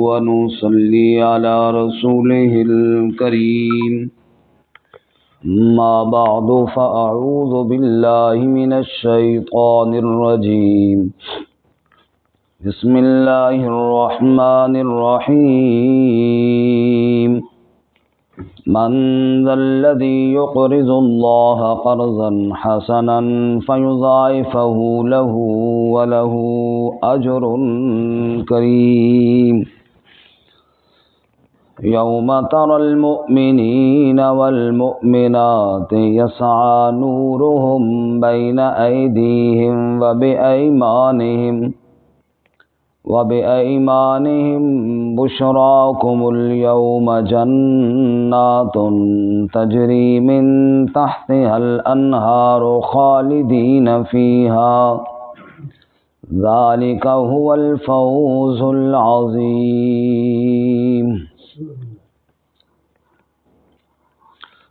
ونصلي على رسوله الكريم ما بعد فأعوذ بالله من الشيطان الرجيم بسم الله الرحمن الرحيم من ذا الذي يقرض الله قرضا حسنا فيضاعفه له وله أجر كريم يوم ترى المؤمنين والمؤمنات يسعى نورهم بين أيديهم وبأيمانهم بشراكم اليوم جنات تجري من تحتها الأنهار خالدين فيها ذلك هو الفوز العظيم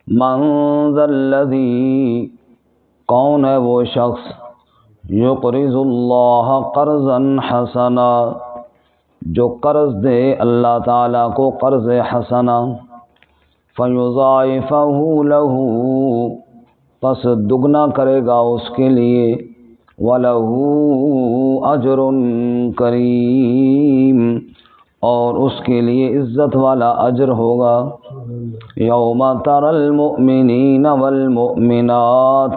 من ذا الذي کون ہے وہ شخص یقرض اللہ قرضا حسنا جو قرض دے اللہ تعالیٰ کو قرض حسنا فیضاعفہ لہ پس دگنا کرے گا اس کے لیے وَلَهُ أَجْرٌ کریم اور اس کے لیے عزت والا اجر ہوگا یوم تری المؤمنین والمؤمنات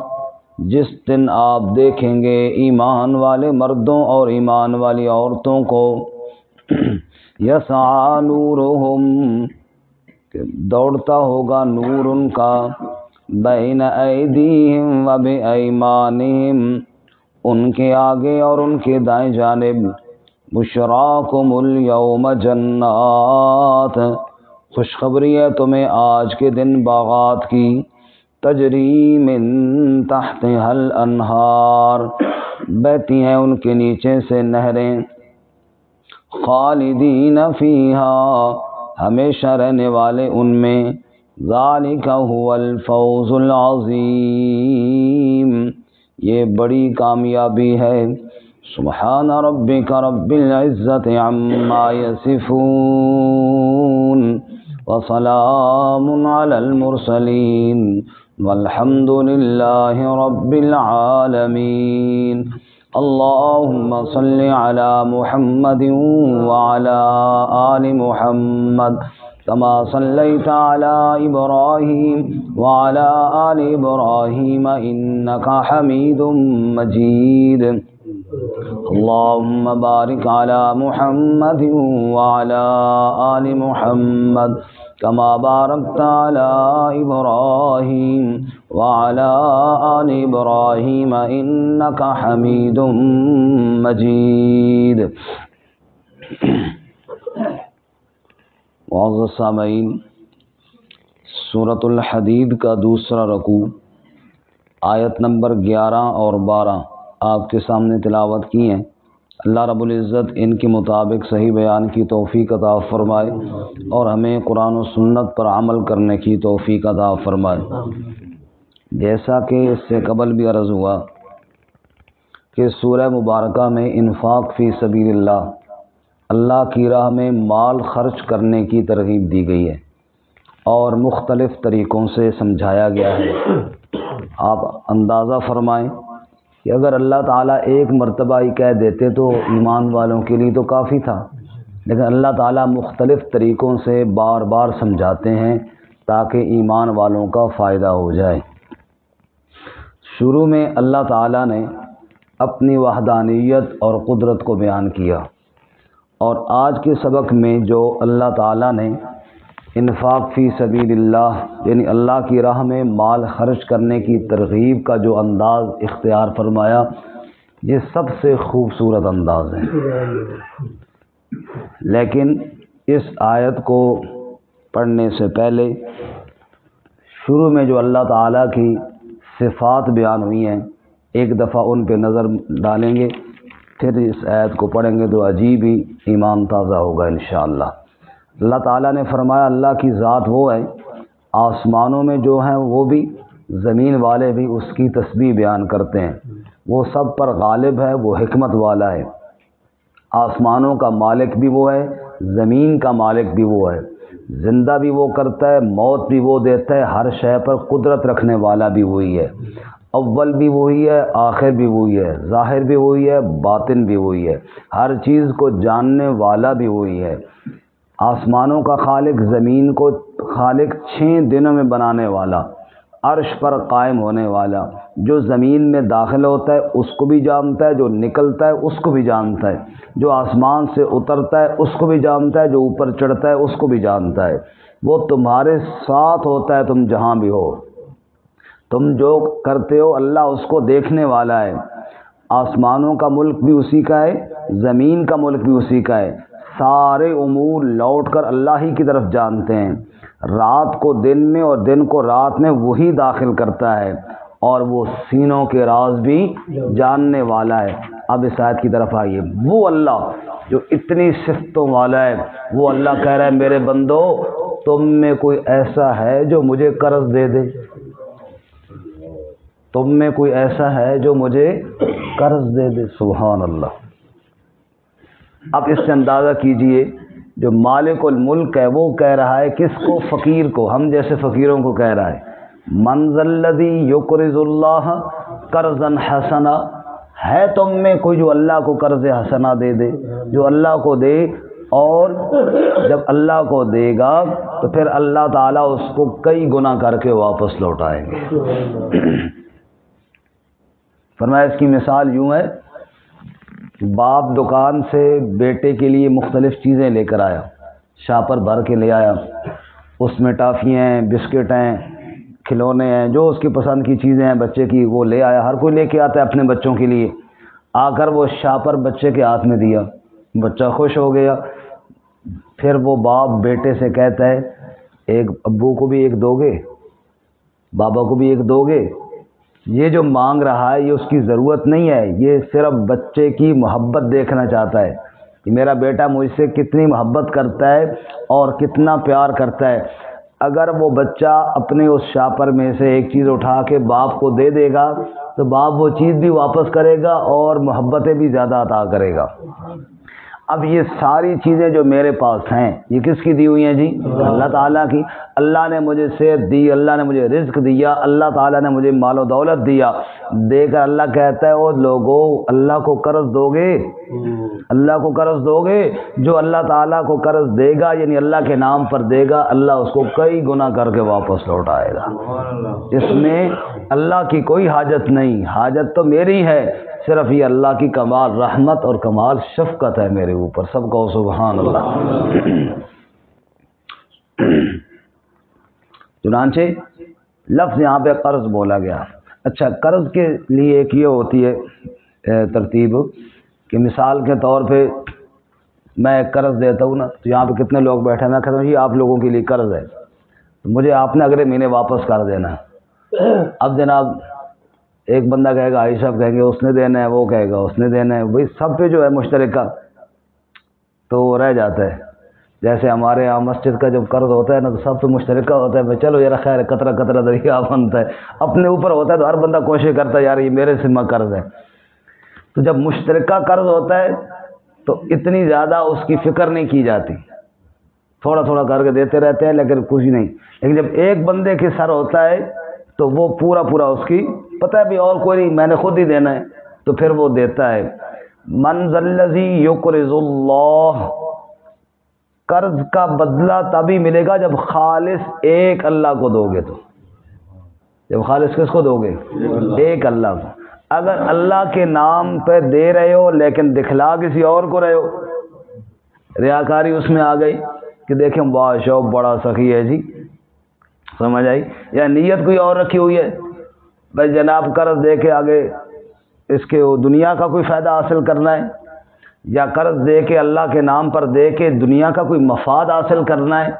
جس دن آپ دیکھیں گے ایمان والے مردوں اور ایمان والی عورتوں کو یسعی نورہم دوڑتا ہوگا نور ان کا بین ایدیہم و بایمانہم ان کے آگے اور ان کے دائیں جانب بشراکم الیوم جنات خوشخبری ہے تمہیں آج کے دن باغات کی تجری من تحتها الانہار بہتی ہیں ان کے نیچے سے نہریں خالدین فیہا ہمیشہ رہنے والے ان میں ذالک هو الفوز العظیم یہ بڑی کامیابی ہے سبحان ربک رب العزت عما یصفون وسلام علی المرسلین والحمد للہ رب العالمین اللہم صل علی محمد وعلی آل محمد كما صليت على إبراهيم وعلى آل إبراهيم إنك حميد مجيد اللهم بارك على محمد وعلى آل محمد كما باركت على إبراهيم وعلى آل إبراهيم إنك حميد مجيد معزز سامعین سورۃ الحدید کا دوسرا رکوع آیت نمبر 11 اور 12 آپ کے سامنے تلاوت کی ہیں اللہ رب العزت ان کے مطابق صحیح بیان کی توفیق عطا فرمائے اور ہمیں قرآن و سنت پر عمل کرنے کی توفیق عطا فرمائے جیسا کہ اس سے قبل بھی عرض ہوا کہ سورہ مبارکہ میں انفاق فی سبیل اللہ کی راہ میں مال خرچ کرنے کی ترغیب دی گئی ہے اور مختلف طریقوں سے سمجھایا گیا ہے آپ اندازہ فرمائیں کہ اگر اللہ تعالیٰ ایک مرتبہ ہی کہہ دیتے تو ایمان والوں کے لیے تو کافی تھا، لیکن اللہ تعالیٰ مختلف طریقوں سے بار بار سمجھاتے ہیں تاکہ ایمان والوں کا فائدہ ہو جائے۔ شروع میں اللہ تعالیٰ نے اپنی وحدانیت اور قدرت کو بیان کیا، اور آج کے سبق میں جو اللہ تعالیٰ نے انفاق فی سبیل اللہ یعنی اللہ کی راہ میں مال خرچ کرنے کی ترغیب کا جو انداز اختیار فرمایا یہ سب سے خوبصورت انداز ہے، لیکن اس آیت کو پڑھنے سے پہلے شروع میں جو اللہ تعالیٰ کی صفات بیان ہوئی ہیں ایک دفعہ ان پہ نظر ڈالیں گے، پھر اس آیت کو پڑھیں گے تو عجیب ہی ایمان تازہ ہوگا انشاءاللہ۔ اللہ تعالیٰ نے فرمایا اللہ کی ذات وہ ہے، آسمانوں میں جو ہیں وہ بھی، زمین والے بھی اس کی تسبیح بیان کرتے ہیں، وہ سب پر غالب ہے، وہ حکمت والا ہے، آسمانوں کا مالک بھی وہ ہے، زمین کا مالک بھی وہ ہے، زندہ بھی وہ کرتا ہے، موت بھی وہ دیتا ہے، ہر شے پر قدرت رکھنے والا بھی وہی ہے، اول بھی وہی ہے، آخر بھی وہی ہے، ظاہر بھی وہی ہے، باطن بھی وہی ہے، ہر چیز کو جاننے والا بھی وہی ہے، آسمانوں کا خالق، زمین کو خالق، 6 دنوں میں بنانے والا، عرش پر قائم ہونے والا، جو زمین میں داخل ہوتا ہے اس کو بھی جانتا ہے، جو نکلتا ہے اس کو بھی جانتا ہے، جو آسمان سے اترتا ہے اس کو بھی جانتا ہے، جو اوپر چڑھتا ہے اس کو بھی جانتا ہے، وہ تمہارے ساتھ ہوتا ہے تم جہاں بھی ہو، تم جو کرتے ہو اللہ اس کو دیکھنے والا ہے، آسمانوں کا ملک بھی اسی کا ہے، زمین کا ملک بھی اسی کا ہے، سارے امور لوٹ کر اللہ ہی کی طرف جانتے ہیں، رات کو دن میں اور دن کو رات میں وہی داخل کرتا ہے، اور وہ سینوں کے راز بھی جاننے والا ہے۔ اب اس آیت کی طرف آئیے، وہ اللہ جو اتنی صفتوں والا ہے، وہ اللہ کہہ رہا ہے میرے بندو تم میں کوئی ایسا ہے جو مجھے قرض دے دے، تم میں کوئی ایسا ہے جو مجھے قرض دے دے، سبحان اللہ۔ اب اس سے اندازہ کیجئے جو مالک الملک ہے وہ کہہ رہا ہے کس کو؟ فقیر کو، ہم جیسے فقیروں کو کہہ رہا ہے، من ذا الذی یقرض اللہ قرضا حسنا، ہے تم میں کوئی جو اللہ کو قرض حسنا دے دے، جو اللہ کو دے، اور جب اللہ کو دے گا تو پھر اللہ تعالیٰ اس کو کئی گنا کر کے واپس لوٹائیں گے۔ فرمایا اس کی مثال یوں ہے، باپ دکان سے بیٹے کے لیے مختلف چیزیں لے کر آیا، شاپر بھر کے لے آیا، اس میں ٹافیاں ہیں، بسکٹ ہیں، کھلونے ہیں، جو اس کی پسند کی چیزیں ہیں بچے کی وہ لے آیا، ہر کوئی لے کے آتا ہے اپنے بچوں کے لیے، آ کر وہ شاپر بچے کے ہاتھ میں دیا، بچہ خوش ہو گیا، پھر وہ باپ بیٹے سے کہتا ہے ایک ابو کو بھی ایک دو گے، بابا کو بھی ایک دو گے؟ یہ جو مانگ رہا ہے یہ اس کی ضرورت نہیں ہے، یہ صرف بچے کی محبت دیکھنا چاہتا ہے کہ میرا بیٹا مجھ سے کتنی محبت کرتا ہے اور کتنا پیار کرتا ہے۔ اگر وہ بچہ اپنے اس شاپر میں سے ایک چیز اٹھا کے باپ کو دے دے گا تو باپ وہ چیز بھی واپس کرے گا اور محبتیں بھی زیادہ عطا کرے گا۔ اب یہ ساری چیزیں جو میرے پاس ہیں یہ کس کی دی ہوئی ہیں جی؟ اللہ تعالیٰ کی۔ اللہ نے مجھے صحت دی، اللہ نے مجھے رزق دیا، اللہ تعالیٰ نے مجھے مال و دولت دیا، دے کر اللہ کہتا ہے او لوگو اللہ کو قرض دو گے؟ اللہ کو قرض دو گے؟ جو اللہ تعالیٰ کو قرض دے گا یعنی اللہ کے نام پر دے گا، اللہ اس کو کئی گنا کر کے واپس لوٹائے گا۔ اس میں اللہ کی کوئی حاجت نہیں، حاجت تو میری ہے، صرف یہ اللہ کی کمال رحمت اور کمال شفقت ہے میرے اوپر، سب کو سبحان اللہ۔ چنانچہ لفظ یہاں پہ قرض بولا گیا۔ اچھا، قرض کے لیے ایک یہ ہوتی ہے ترتیب کہ مثال کے طور پہ میں ایک قرض دیتا ہوں نا، تو یہاں پہ کتنے لوگ بیٹھے ہیں، میں کہتا ہوں یہ آپ لوگوں کے لیے قرض ہے، تو مجھے آپ نے اگلے مہینے واپس کر دینا ہے۔ اب جناب ایک بندہ کہے گا، بھائی صاحب کہیں گے اس نے دینا ہے، وہ کہے گا اس نے دینا ہے، وہی سب پہ جو ہے مشترکہ تو وہ رہ جاتا ہے۔ جیسے ہمارے یہاں مسجد کا جب قرض ہوتا ہے نا تو سب پہ مشترکہ ہوتا ہے، چلو یار خیر قطرہ قطرہ دریا بنتا ہے، اپنے اوپر ہوتا ہے تو ہر بندہ کوشش کرتا ہے یار یہ میرے ذمہ قرض ہے۔ تو جب مشترکہ قرض ہوتا ہے تو اتنی زیادہ اس کی فکر نہیں کی جاتی، تھوڑا تھوڑا کر کے دیتے رہتے ہیں لیکن کچھ نہیں، لیکن جب ایک بندے کے سر ہوتا ہے تو وہ پورا پورا اس کی پتہ ہے بھی اور کوئی نہیں، میں نے خود ہی دینا ہے، تو پھر وہ دیتا ہے۔ من ذا الذی یقرض اللہ، قرض کا بدلہ تبھی ملے گا جب خالص ایک اللہ کو دو گے، تو جب خالص کس کو دو گے؟ ایک اللہ کو۔ اگر اللہ کے نام پہ دے رہے ہو لیکن دکھلا کسی اور کو رہے ہو، ریاکاری اس میں آ گئی کہ دیکھیں بادشاہ بڑا سخی ہے جی، سمجھ آئی، یا نیت کوئی اور رکھی ہوئی ہے بھائی جناب قرض دے کے آگے اس کے دنیا کا کوئی فائدہ حاصل کرنا ہے، یا قرض دے کے اللہ کے نام پر دے کے دنیا کا کوئی مفاد حاصل کرنا ہے،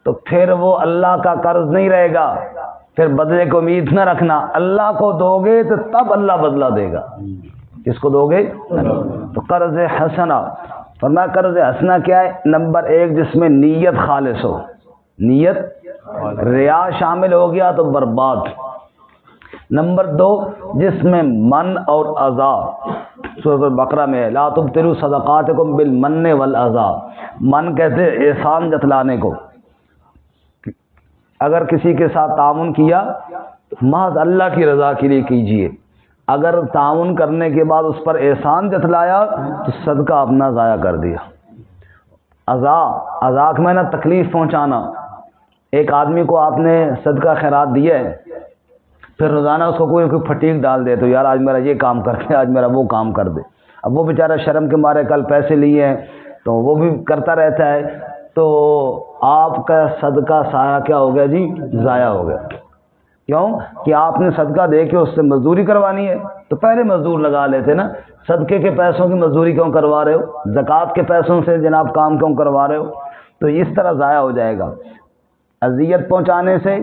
تو پھر وہ اللہ کا قرض نہیں رہے گا، پھر بدلے کو امید نہ رکھنا، اللہ کو دو گے تو تب اللہ بدلہ دے گا۔ کس کو دو گے؟ تو قرض حسنہ، فرمایا قرض حسنہ کیا ہے؟ نمبر 1 جس میں نیت خالص ہو، نیت ریا شامل ہو گیا تو برباد، نمبر 2 جس میں من اور اذا، سورۃ البقرہ میں ہے لا تبطلوا صدقاتکم بالمن والاذى، من کہتے ہیں احسان جتلانے کو، اگر کسی کے ساتھ تعاون کیا محض اللہ کی رضا کے لیے کیجیے، اگر تعاون کرنے کے بعد اس پر احسان جتلایا تو صدقہ اپنا ضائع کر دیا۔ اذا کا معنی تکلیف پہنچانا، ایک آدمی کو آپ نے صدقہ خیرات دیا ہے، پھر روزانہ اس کو کوئی پھٹیک ڈال دے تو یار آج میرا یہ کام کر دے، آج میرا وہ کام کر دے، اب وہ بیچارہ شرم کے مارے کل پیسے لیے ہیں تو وہ بھی کرتا رہتا ہے، تو آپ کا صدقہ سارا کیا ہو گیا جی؟ ضائع ہو گیا۔ کیوں کہ آپ نے صدقہ دے کے اس سے مزدوری کروانی ہے تو پہلے مزدور لگا لیتے نا، صدقے کے پیسوں کی مزدوری کیوں کروا رہے ہو؟ زکوٰۃ کے پیسوں سے جناب کام کیوں کروا رہے ہو؟ تو اس طرح ضائع ہو جائے گا، اذیت پہنچانے سے،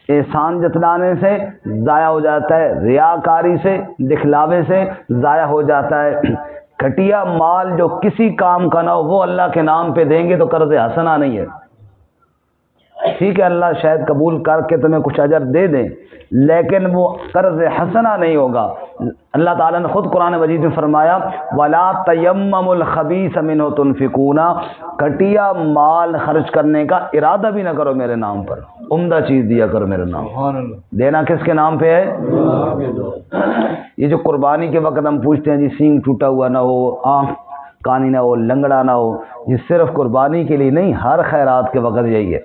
احسان جتلانے سے ضائع ہو جاتا ہے، ریاکاری سے، دکھلاوے سے ضائع ہو جاتا ہے۔ گھٹیا مال جو کسی کام کا نہ ہو وہ اللہ کے نام پہ دیں گے تو قرض حسنہ نہیں ہے، ٹھیک ہے اللہ شاید قبول کر کے تمہیں کچھ اجر دے دیں لیکن وہ قرض حسنہ نہیں ہوگا۔ اللہ تعالیٰ نے خود قرآن مجید میں فرمایا وَلَا تَيَمَّمُوا الْخَبِيثَ مِنْهُ تُنْفِقُونَ، گھٹیا مال خرچ کرنے کا ارادہ بھی نہ کرو میرے نام پر، عمدہ چیز دیا کرو میرے نام۔ دینا کس کے نام پہ ہے؟ یہ جو قربانی کے وقت ہم پوچھتے ہیں جی سینگ ٹوٹا ہوا نہ ہو، آنکھ کانی نہ ہو، لنگڑا نہ ہو، یہ صرف قربانی کے لیے نہیں، ہر خیرات کے وقت یہی ہے۔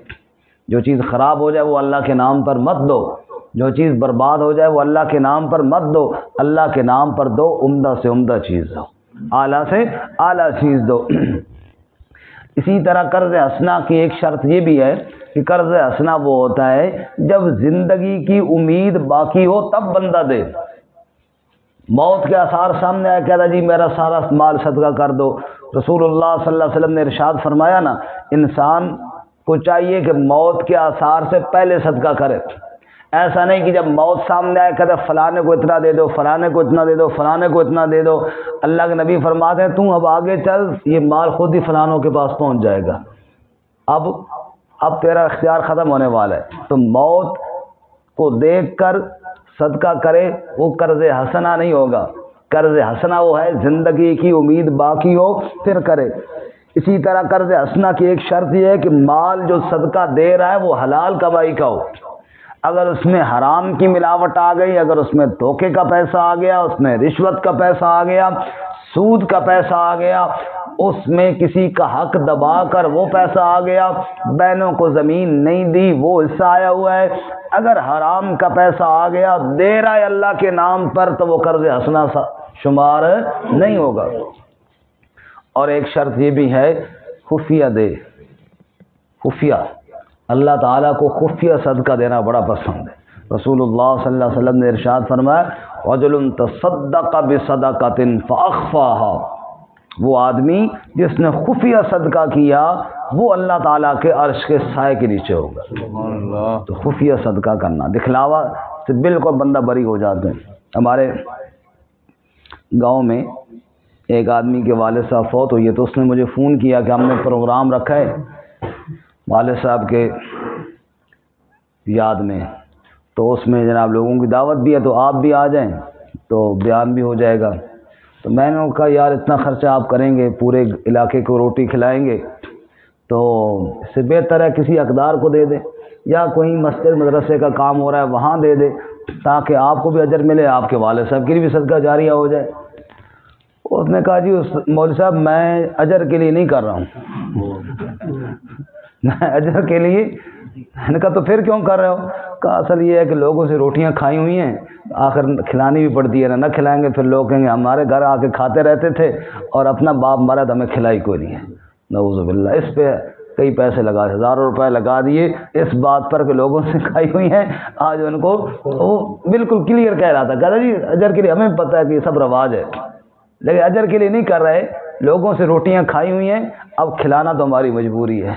جو چیز خراب ہو جائے وہ اللہ کے نام پر مت دو، جو چیز برباد ہو جائے وہ اللہ کے نام پر مت دو، اللہ کے نام پر دو، عمدہ سے عمدہ چیز دو، اعلیٰ سے اعلیٰ چیز دو۔ اسی طرح قرض حسنہ کی ایک شرط یہ بھی ہے کہ قرض حسنہ وہ ہوتا ہے جب زندگی کی امید باقی ہو تب بندہ دے، موت کے آثار سامنے آیا کہتا جی میرا سارا مال صدقہ کر دو، رسول اللہ صلی اللہ علیہ وسلم نے ارشاد فرمایا نا انسان کو چاہیے کہ موت کے آثار سے پہلے صدقہ کرے، ایسا نہیں کہ جب موت سامنے آئے کہتے فلانے کو اتنا دے دو، فلانے کو اتنا دے دو، فلانے کو اتنا دے دو۔ اللہ کے نبی فرماتے ہیں تم اب آگے چل، یہ مال خود ہی فلانوں کے پاس پہنچ جائے گا، اب تیرا اختیار ختم ہونے والا ہے۔ تو موت کو دیکھ کر صدقہ کرے، وہ قرض حسنہ نہیں ہوگا، قرض حسنہ وہ ہے زندگی کی امید باقی ہو پھر کرے۔ اسی طرح قرض حسنہ کی ایک شرط یہ ہے کہ مال جو صدقہ دے رہا ہے وہ حلال کمائی کا ہو، اگر اس میں حرام کی ملاوٹ آ گئی، اگر اس میں دھوکے کا پیسہ آ گیا، اس میں رشوت کا پیسہ آ گیا، سود کا پیسہ آ گیا، اس میں کسی کا حق دبا کر وہ پیسہ آ گیا، بہنوں کو زمین نہیں دی وہ حصہ آیا ہوا ہے، اگر حرام کا پیسہ آ گیا دے رہا ہے اللہ کے نام پر تو وہ قرض حسنہ شمار نہیں ہوگا۔ اور ایک شرط یہ بھی ہے خفیہ دے، خفیہ، اللہ تعالیٰ کو خفیہ صدقہ دینا بڑا پسند ہے۔ رسول اللہ صلی اللہ علیہ وسلم نے ارشاد فرمایا رجل تصدق بصدقۃ فاخفاها، وہ آدمی جس نے خفیہ صدقہ کیا وہ اللہ تعالیٰ کے عرش کے سائے کے نیچے ہوگا۔ سبحان اللہ۔ تو خفیہ صدقہ کرنا، دکھلاوا سے بالکل بندہ بری ہو جاتے ہیں۔ ہمارے گاؤں میں ایک آدمی کے والد صاحب فوت ہوئی ہے تو اس نے مجھے فون کیا کہ ہم نے پروگرام رکھا ہے والد صاحب کے یاد میں، تو اس میں جناب لوگوں کی دعوت بھی ہے تو آپ بھی آ جائیں تو بیان بھی ہو جائے گا۔ تو میں نے کہا یار اتنا خرچہ آپ کریں گے، پورے علاقے کو روٹی کھلائیں گے، تو اس سے بہتر ہے کسی حقدار کو دے دیں یا کوئی مسجد مدرسے کا کام ہو رہا ہے وہاں دے دے تاکہ آپ کو بھی اجر ملے، آپ کے والد صاحب کے لیے بھی صدقہ جاریہ ہو جائے۔ اس نے کہا جی مولوی صاحب میں اجر کے لیے نہیں کر رہا ہوں، میں اجر کے لیے، میں نے کہا تو پھر کیوں کر رہے ہو؟ کہا اصل یہ ہے کہ لوگوں سے روٹیاں کھائی ہوئی ہیں، آخر کھلانی بھی پڑتی ہے، نہ کھلائیں گے پھر لوگ کہیں گے ہمارے گھر آ کے کھاتے رہتے تھے اور اپنا باپ مرا تو ہمیں کھلائی کوئی نہیں ہے، نعوذ باللہ۔ اس پہ کئی پیسے لگا، ہزاروں روپے لگا دیے اس بات پر کہ لوگوں سے کھائی ہوئی ہیں، آج ان کو وہ بالکل کلیئر کہہ رہا تھا، کہہ رہا جی اجر کے لیے ہمیں پتہ ہے کہ یہ سب رواج ہے لیکن اجر کے لیے نہیں کر رہے، لوگوں سے روٹیاں کھائی ہوئی ہیں، اب کھلانا تو ہماری مجبوری ہے۔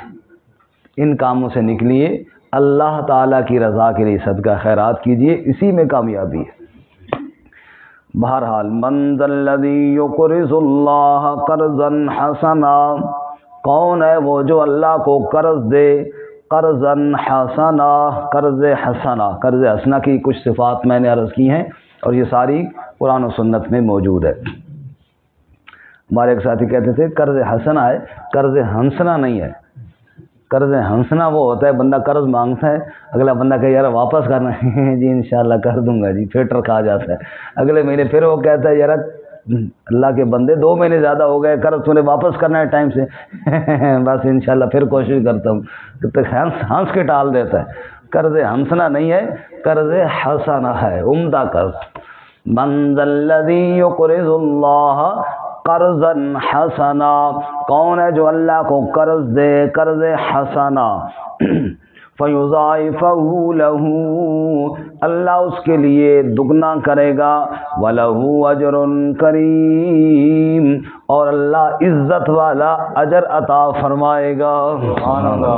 ان کاموں سے نکلیے، اللہ تعالیٰ کی رضا کے لیے صدقہ خیرات کیجیے، اسی میں کامیابی ہے۔ بہرحال من ذا الذی یقرض اللہ قرضا حسنا، کون ہے وہ جو اللہ کو قرض دے قرضن حسنا، قرض حسنا، قرض حسنا کی کچھ صفات میں نے عرض کی ہیں اور یہ ساری قرآن و سنت میں موجود ہے۔ ہمارے ایک ساتھی کہتے تھے قرض حسنا ہے، قرض ہنسنا نہیں ہے۔ قرض ہنسنا وہ ہوتا ہے بندہ قرض مانگتا ہے، اگلا بندہ کہ یار واپس کرنا ہے جی انشاءاللہ کر دوں گا جی، پھر ٹرکا جاتا ہے، اگلے مہینے پھر وہ کہتا ہے یار اللہ کے بندے 2 مہینے زیادہ ہو گئے، قرض تو نے واپس کرنا ہے ٹائم سے بس انشاءاللہ پھر کوشش کرتا ہوں، تو ہنس کے ٹال دیتا ہے۔ قرض ہنسنا نہیں ہے، قرض حسنا ہے، عمدہ قرض۔ من ذا الذی یقرض اللہ قرضا حسنا، کون ہے جو اللہ کو قرض دے قرض حسنا، فَيُضَاعِفَهُ لَهُ، اللہ اس کے لیے دگنا کرے گا، وَلَهُ أَجْرٌ كَرِيمٌ، اور اللہ عزت والا اجر عطا فرمائے گا۔ سبحان اللہ۔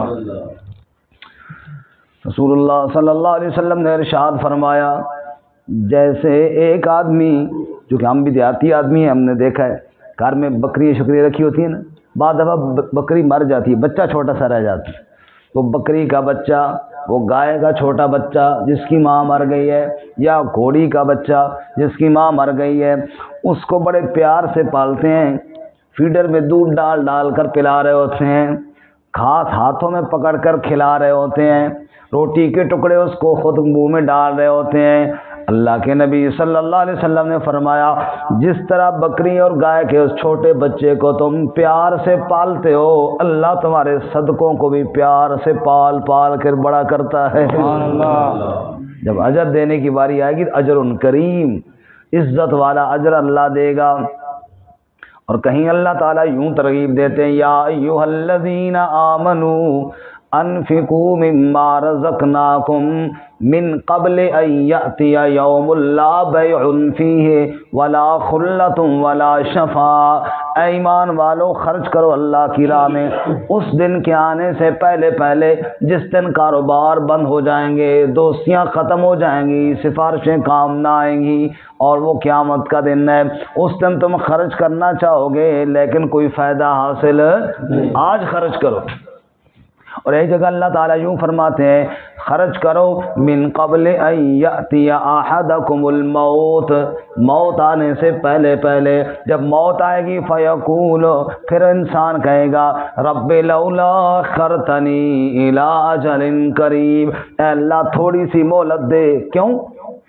رسول اللہ صلی اللہ علیہ وسلم نے ارشاد فرمایا، جیسے ایک آدمی، جو کہ ہم بھی دیہاتی آدمی ہیں، ہم نے دیکھا ہے گھر میں بکری شکری رکھی ہوتی ہیں نا، بعض دفعہ بکری مر جاتی ہے، بچہ چھوٹا سا رہ جاتا ہے، وہ بکری کا بچہ، وہ گائے کا چھوٹا بچہ جس کی ماں مر گئی ہے، یا گھوڑی کا بچہ جس کی ماں مر گئی ہے، اس کو بڑے پیار سے پالتے ہیں، فیڈر میں دودھ ڈال ڈال کر پلا رہے ہوتے ہیں، گھاس ہاتھوں میں پکڑ کر کھلا رہے ہوتے ہیں، روٹی کے ٹکڑے اس کو خود منہ میں ڈال رہے ہوتے ہیں۔ اللہ کے نبی صلی اللہ علیہ وسلم نے فرمایا، جس طرح بکری اور گائے کے اس چھوٹے بچے کو تم پیار سے پالتے ہو، اللہ تمہارے صدقوں کو بھی پیار سے پال پال کر بڑا کرتا ہے۔ سبحان اللہ۔ جب اجر دینے کی باری آئے گی، اجر کریم، عزت والا اجر اللہ دے گا۔ اور کہیں اللہ تعالیٰ یوں ترغیب دیتے ہیں، یا ایھا الذین آمنوا انفقوا مما رزقناکم من قبل ان یأتی یوم لا بیع فیہ ولا خلۃ ولا شفاعۃ، اے ایمان والو خرچ کرو اللہ کی راہ میں اس دن کے آنے سے پہلے پہلے جس دن کاروبار بند ہو جائیں گے، دوستیاں ختم ہو جائیں گی، سفارشیں کام نہ آئیں گی، اور وہ قیامت کا دن ہے، اس دن تم خرچ کرنا چاہو گے لیکن کوئی فائدہ حاصل، آج خرچ کرو۔ اور ایک جگہ اللہ تعالیٰ یوں فرماتے ہیں، خرچ کرو من قبل ان یأتی احدکم الموت، موت آنے سے پہلے پہلے، جب موت آئے گی فیقول، پھر انسان کہے گا، رب لولا اخرتنی الی اجل قریب، اے اللہ تھوڑی سی مہلت دے، کیوں؟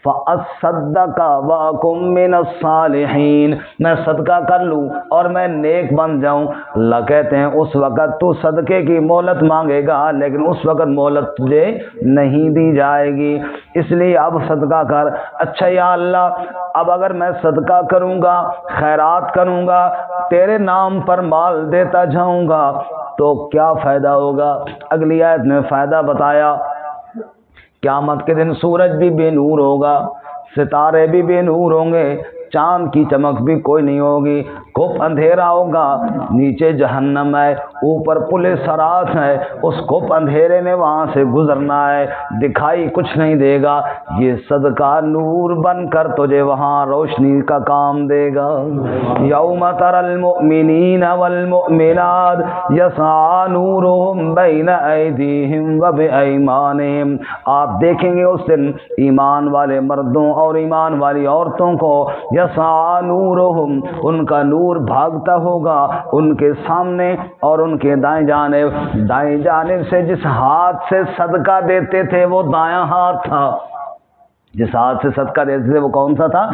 فَأَصَّدَّقَ وَأَكُن مِّنَ الصَّالِحِينَ، میں صدقہ کر لوں اور میں نیک بن جاؤں۔ اللہ کہتے ہیں اس وقت تو صدقے کی مہلت مانگے گا لیکن اس وقت مہلت تجھے نہیں دی جائے گی، اس لیے اب صدقہ کر۔ اچھا یا اللہ، اب اگر میں صدقہ کروں گا، خیرات کروں گا، تیرے نام پر مال دیتا جاؤں گا تو کیا فائدہ ہوگا؟ اگلی آیت میں فائدہ بتایا، قیامت کے دن سورج بھی بے نور ہوگا، ستارے بھی بے نور ہوں گے، چاند کی چمک بھی کوئی نہیں ہوگی، گھپ اندھیرا ہوگا، نیچے جہنم ہے، اوپر پل صراط ہے، اس گھپ اندھیرے میں وہاں سے گزرنا ہے، دکھائی کچھ نہیں دے گا، یہ صدقہ نور بن کر تجھے وہاں روشنی کا کام دے گا۔ یوم تری المؤمنین والمؤمنات یسعی نورہم بین ایدیہم وبایمانہم، آپ دیکھیں گے اس دن ایمان والے مردوں اور ایمان والی عورتوں کو، یسعی نورہم، ان کا نور بھاگتا ہوگا ان کے سامنے اور ان کے دائیں جانب سے جس ہاتھ سے صدقہ دیتے تھے وہ دایاں ہاتھ تھا، جس ہاتھ سے صدقہ دیتے تھے وہ کون سا تھا؟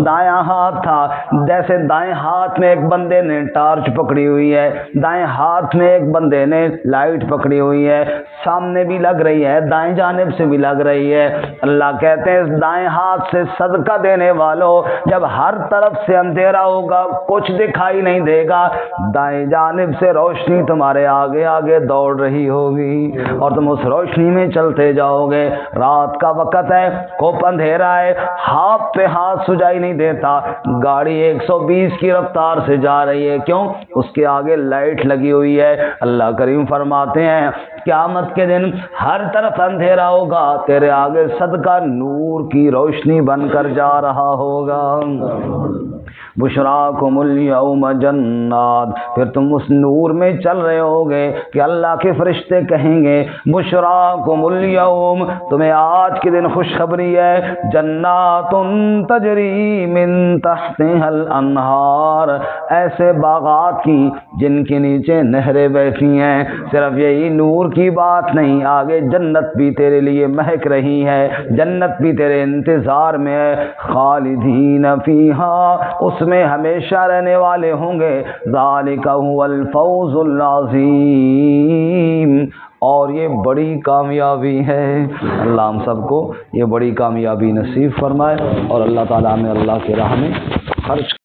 دایاں ہاتھ تھا۔ جیسے دائیں ہاتھ میں ایک بندے نے ٹارچ پکڑی ہوئی ہے، دائیں ہاتھ میں ایک بندے نے لائٹ پکڑی ہوئی ہے، سامنے بھی لگ رہی ہے، دائیں جانب سے بھی لگ رہی ہے۔ اللہ کہتے ہیں اس دائیں ہاتھ سے صدقہ دینے والوں، جب ہر طرف سے اندھیرا ہوگا، کچھ دکھائی نہیں دے گا، دائیں جانب سے روشنی تمہارے آگے آگے دوڑ رہی ہوگی اور تم اس روشنی میں چلتے جاؤ گے۔ رات کا وقت ہے، کوپ اندھیرا ہے، ہاتھ پہ ہاتھ سجائی نہیں دیتا، گاڑی 120 کی رفتار سے جا رہی ہے، کیوں؟ اس کے آگے لائٹ لگی ہوئی ہے۔ اللہ کریم فرماتے ہیں قیامت کے دن ہر طرف اندھیرا ہوگا، تیرے آگے صدقہ نور کی روشنی بن کر جا رہا ہوگا۔ بشراکم الیوم جنات، پھر تم اس نور میں چل رہے ہوگے کہ اللہ کے فرشتے کہیں گے بشراکم الیوم، تمہیں آج کے دن خوشخبری ہے، جنات تجری من تحتها الانہار، ایسے باغات کی جن کے نیچے نہریں بہتی ہیں۔ صرف یہی نور کی بات نہیں، آگے جنت بھی تیرے لیے مہک رہی ہے، جنت بھی تیرے انتظار میں ہے، خالدین فیہا، اس میں ہمیشہ رہنے والے ہوں گے، ذالک هو الفوز العظیم، اور یہ بڑی کامیابی ہے۔ اللہ ہم سب کو یہ بڑی کامیابی نصیب فرمائے، اور اللہ تعالیٰ میں اللہ کی راہ میں خرچ